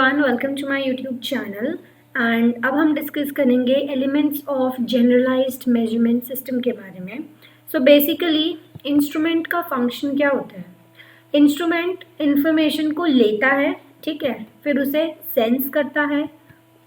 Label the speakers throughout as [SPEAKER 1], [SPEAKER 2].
[SPEAKER 1] Everyone, welcome to my YouTube channel. And अब हम discuss करेंगे elements of generalised measurement system के बारे में। सो बेसिकली इंस्ट्रूमेंट का फंक्शन क्या होता है? इंस्ट्रूमेंट इंफॉर्मेशन को लेता है, ठीक है, फिर उसे सेंस करता है,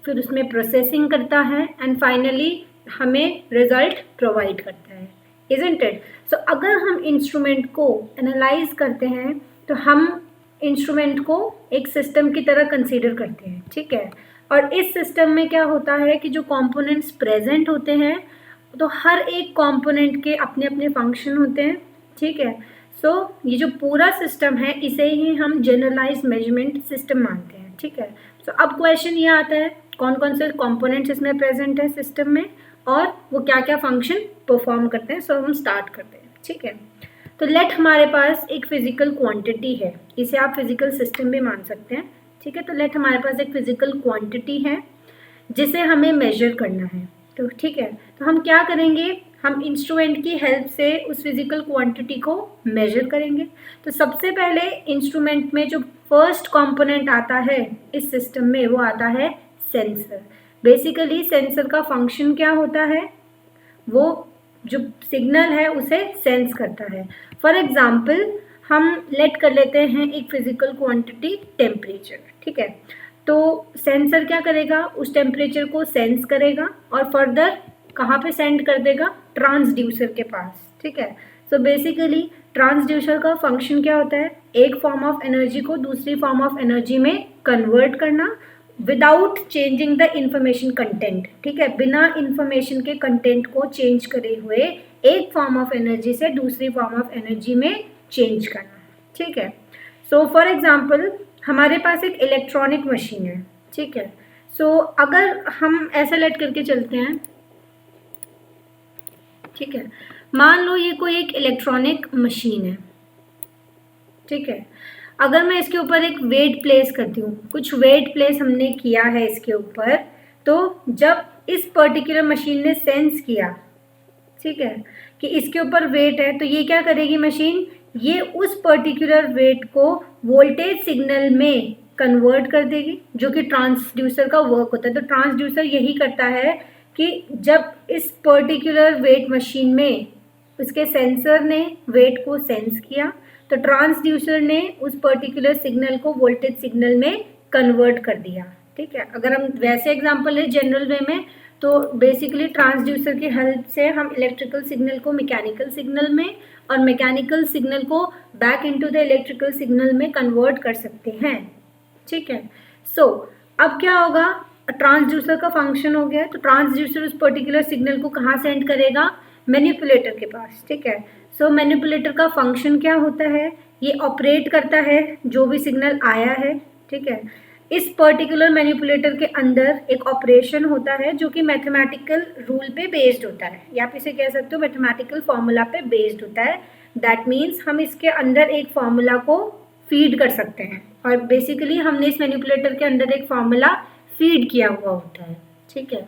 [SPEAKER 1] फिर उसमें प्रोसेसिंग करता है एंड फाइनली हमें रिजल्ट प्रोवाइड करता है, इजंट इट? सो अगर हम इंस्ट्रूमेंट को एनालाइज करते हैं तो हम इंस्ट्रूमेंट को एक सिस्टम की तरह कंसीडर करते हैं, ठीक है। और इस सिस्टम में क्या होता है कि जो कंपोनेंट्स प्रेजेंट होते हैं तो हर एक कंपोनेंट के अपने अपने फंक्शन होते हैं, ठीक है। सो ये जो पूरा सिस्टम है इसे ही हम जनरलाइज्ड मेजरमेंट सिस्टम मानते हैं, ठीक है। सो अब क्वेश्चन ये आता है कौन कौन से कंपोनेंट्स इसमें प्रेजेंट है सिस्टम में और वो क्या क्या फंक्शन परफॉर्म करते हैं। सो हम स्टार्ट करते हैं, ठीक है। तो लेट हमारे पास एक फिजिकल क्वांटिटी है, इसे आप फिजिकल सिस्टम भी मान सकते हैं, ठीक है। तो लेट हमारे पास एक फिजिकल क्वांटिटी है जिसे हमें मेजर करना है, तो ठीक है। तो हम क्या करेंगे, हम इंस्ट्रूमेंट की हेल्प से उस फिजिकल क्वांटिटी को मेजर करेंगे। तो सबसे पहले इंस्ट्रूमेंट में जो फर्स्ट कंपोनेंट आता है इस सिस्टम में वो आता है सेंसर। बेसिकली सेंसर का फंक्शन क्या होता है, वो जो सिग्नल है उसे सेंस करता है। फॉर एग्जाम्पल हम लेट कर लेते हैं एक फिजिकल क्वांटिटी टेम्परेचर, ठीक है। तो सेंसर क्या करेगा, उस टेम्परेचर को सेंस करेगा और फर्दर कहाँ पे सेंड कर देगा, ट्रांसड्यूसर के पास, ठीक है। सो बेसिकली ट्रांसड्यूसर का फंक्शन क्या होता है, एक फॉर्म ऑफ एनर्जी को दूसरी फॉर्म ऑफ एनर्जी में कन्वर्ट करना without changing the information content, ठीक है। बिना इंफॉर्मेशन के कंटेंट को चेंज करे हुए एक फॉर्म ऑफ एनर्जी से दूसरी फॉर्म ऑफ एनर्जी में चेंज करना, ठीक है। सो फॉर एग्जांपल हमारे पास एक इलेक्ट्रॉनिक मशीन है, ठीक है। सो अगर हम ऐसा लेट करके चलते हैं, ठीक है, मान लो ये कोई एक इलेक्ट्रॉनिक मशीन है, ठीक है। अगर मैं इसके ऊपर एक वेट प्लेस करती हूँ, कुछ वेट प्लेस हमने किया है इसके ऊपर, तो जब इस पर्टिकुलर मशीन ने सेंस किया, ठीक है, कि इसके ऊपर वेट है, तो ये क्या करेगी मशीन, ये उस पर्टिकुलर वेट को वोल्टेज सिग्नल में कन्वर्ट कर देगी, जो कि ट्रांसड्यूसर का वर्क होता है। तो ट्रांसड्यूसर यही करता है कि जब इस पर्टिकुलर वेट मशीन में उसके सेंसर ने वेट को सेंस किया तो ट्रांसड्यूसर ने उस पर्टिकुलर सिग्नल को वोल्टेज सिग्नल में कन्वर्ट कर दिया, ठीक है। अगर हम वैसे एग्जांपल है जनरल वे में, तो बेसिकली ट्रांसड्यूसर की हेल्प से हम इलेक्ट्रिकल सिग्नल को मैकेनिकल सिग्नल में और मैकेनिकल सिग्नल को back into the electrical signal में कन्वर्ट कर सकते हैं, ठीक है। सो अब क्या होगा, ट्रांसड्यूसर का फंक्शन हो गया, तो ट्रांसड्यूसर उस पर्टिकुलर सिग्नल को कहाँ सेंड करेगा, मैनिपुलेटर के पास, ठीक है। सो मैनिपुलेटर का फंक्शन क्या होता है, ये ऑपरेट करता है जो भी सिग्नल आया है, ठीक है। इस पर्टिकुलर मैनिपुलेटर के अंदर एक ऑपरेशन होता है जो कि मैथमेटिकल रूल पे बेस्ड होता है, या आप इसे कह सकते हो मैथमेटिकल फॉर्मूला पे बेस्ड होता है। दैट मीन्स हम इसके अंदर एक फॉर्मूला को फीड कर सकते हैं और बेसिकली हमने इस मैनिपुलेटर के अंदर एक फॉर्मूला फीड किया हुआ होता है, ठीक है,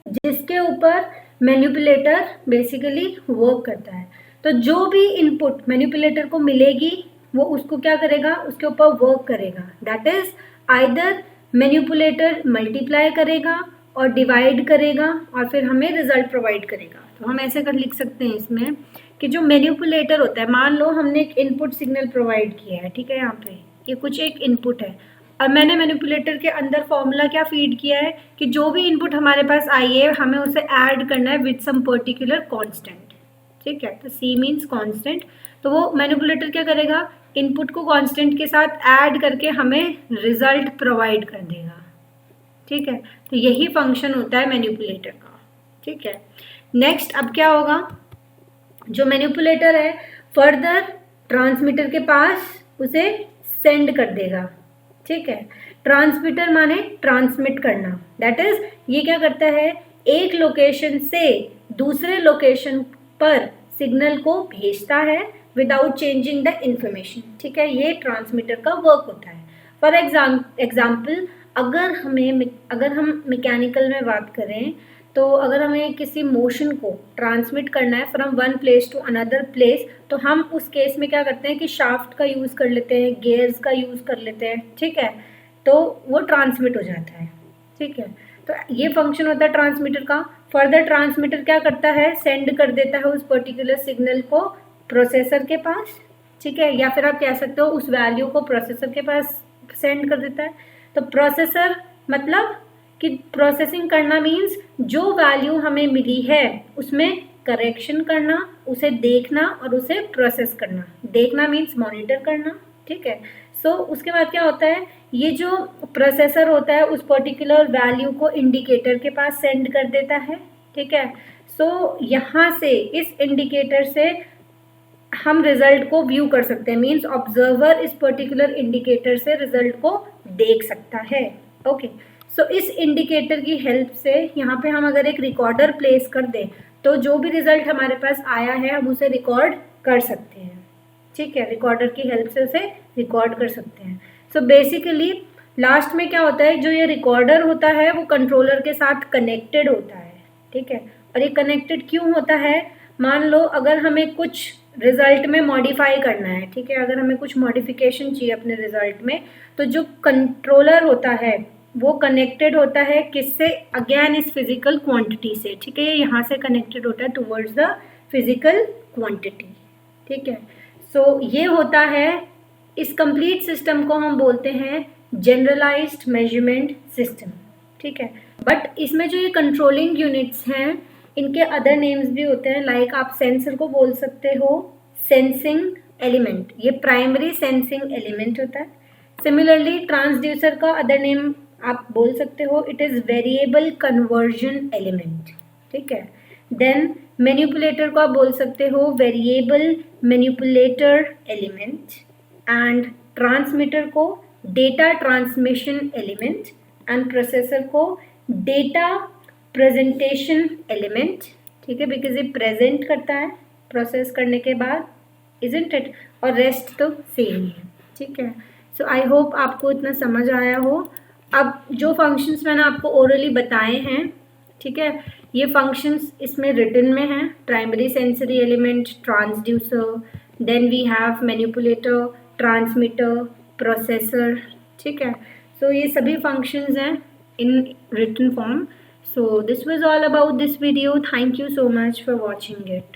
[SPEAKER 1] जिसके ऊपर मैनिपुलेटर बेसिकली वर्क करता है। तो जो भी इनपुट मैनिपुलेटर को मिलेगी वो उसको क्या करेगा, उसके ऊपर वर्क करेगा। That is either manipulator multiply करेगा और डिवाइड करेगा और फिर हमें रिजल्ट प्रोवाइड करेगा। तो हम ऐसे कर लिख सकते हैं इसमें कि जो मैनिपुलेटर होता है, मान लो हमने एक इनपुट सिग्नल प्रोवाइड किया है, ठीक है, यहाँ पे ये कुछ एक इनपुट है और मैंने मैनिपुलेटर के अंदर फॉर्मूला क्या फीड किया है कि जो भी इनपुट हमारे पास आई है हमें उसे ऐड करना है विद सम पर्टिकुलर कांस्टेंट, ठीक है। तो सी मीन्स कांस्टेंट, तो वो मैनिपुलेटर क्या करेगा, इनपुट को कांस्टेंट के साथ ऐड करके हमें रिजल्ट प्रोवाइड कर देगा, ठीक है। तो यही फंक्शन होता है मैनिपुलेटर का, ठीक है। नेक्स्ट अब क्या होगा, जो मैनिपुलेटर है फर्दर ट्रांसमीटर के पास उसे सेंड कर देगा, ठीक है। ट्रांसमीटर माने ट्रांसमिट करना, दैट इज ये क्या करता है, एक लोकेशन से दूसरे लोकेशन पर सिग्नल को भेजता है विदाउट चेंजिंग द इंफॉर्मेशन, ठीक है। ये ट्रांसमीटर का वर्क होता है। फॉर एग्जाम्पल अगर हम मैकेनिकल में बात करें, तो अगर हमें किसी मोशन को ट्रांसमिट करना है from one place to another place, तो हम उस केस में क्या करते हैं कि शाफ्ट का यूज़ कर लेते हैं, गियर्स का यूज़ कर लेते हैं, ठीक है। तो वो ट्रांसमिट हो जाता है, ठीक है। तो ये फंक्शन होता है ट्रांसमीटर का। फर्दर ट्रांसमीटर क्या करता है, सेंड कर देता है उस पर्टिकुलर सिग्नल को प्रोसेसर के पास, ठीक है, या फिर आप कह सकते हो उस वैल्यू को प्रोसेसर के पास सेंड कर देता है। तो प्रोसेसर मतलब कि प्रोसेसिंग करना मीन्स जो वैल्यू हमें मिली है उसमें करेक्शन करना, उसे देखना और उसे प्रोसेस करना। देखना मीन्स मॉनिटर करना, ठीक है। सो उसके बाद क्या होता है, ये जो प्रोसेसर होता है उस पर्टिकुलर वैल्यू को इंडिकेटर के पास सेंड कर देता है, ठीक है। सो यहाँ से इस इंडिकेटर से हम रिजल्ट को व्यू कर सकते हैं, मीन्स ऑब्जर्वर इस पर्टिकुलर इंडिकेटर से रिजल्ट को देख सकता है, ओके। सो इस इंडिकेटर की हेल्प से यहाँ पे हम अगर एक रिकॉर्डर प्लेस कर दें तो जो भी रिजल्ट हमारे पास आया है हम उसे रिकॉर्ड कर सकते हैं, ठीक है। रिकॉर्डर की हेल्प से उसे रिकॉर्ड कर सकते हैं। सो बेसिकली लास्ट में क्या होता है, जो ये रिकॉर्डर होता है वो कंट्रोलर के साथ कनेक्टेड होता है, ठीक है। और ये कनेक्टेड क्यों होता है, मान लो अगर हमें कुछ रिजल्ट में मॉडिफाई करना है, ठीक है, अगर हमें कुछ मॉडिफिकेशन चाहिए अपने रिजल्ट में, तो जो कंट्रोलर होता है वो कनेक्टेड होता है किससे, अगेन इस फिजिकल क्वांटिटी से, ठीक है। ये यहाँ से कनेक्टेड होता है टुवर्ड्स द फिजिकल क्वांटिटी, ठीक है। सो ये होता है, इस कंप्लीट सिस्टम को हम बोलते हैं जनरलाइज्ड मेजरमेंट सिस्टम, ठीक है। बट इसमें जो ये कंट्रोलिंग यूनिट्स हैं इनके अदर नेम्स भी होते हैं, लाइक आप सेंसर को बोल सकते हो सेंसिंग एलिमेंट, ये प्राइमरी सेंसिंग एलिमेंट होता है। सिमिलरली ट्रांसड्यूसर का अदर नेम आप बोल सकते हो, it is variable conversion element, ठीक है। देन मैनिपुलेटर को आप बोल सकते हो variable manipulator element, and transmitter को data transmission element, and processor को डेटा प्रेजेंटेशन एलिमेंट, ठीक है, बिकॉज ये प्रेजेंट करता है प्रोसेस करने के बाद, इजंट इट, और रेस्ट तो सेम ही है, ठीक है। सो आई होप आपको इतना समझ आया हो। अब जो फंक्शंस मैंने आपको ओरली बताए हैं, ठीक है, ये फंक्शंस इसमें रिटन में हैं, primary sensory element, transducer, then we have manipulator, transmitter, processor, ठीक है। सो ये सभी फंक्शंस हैं in written form. So this was all about this video. Thank you so much for watching it.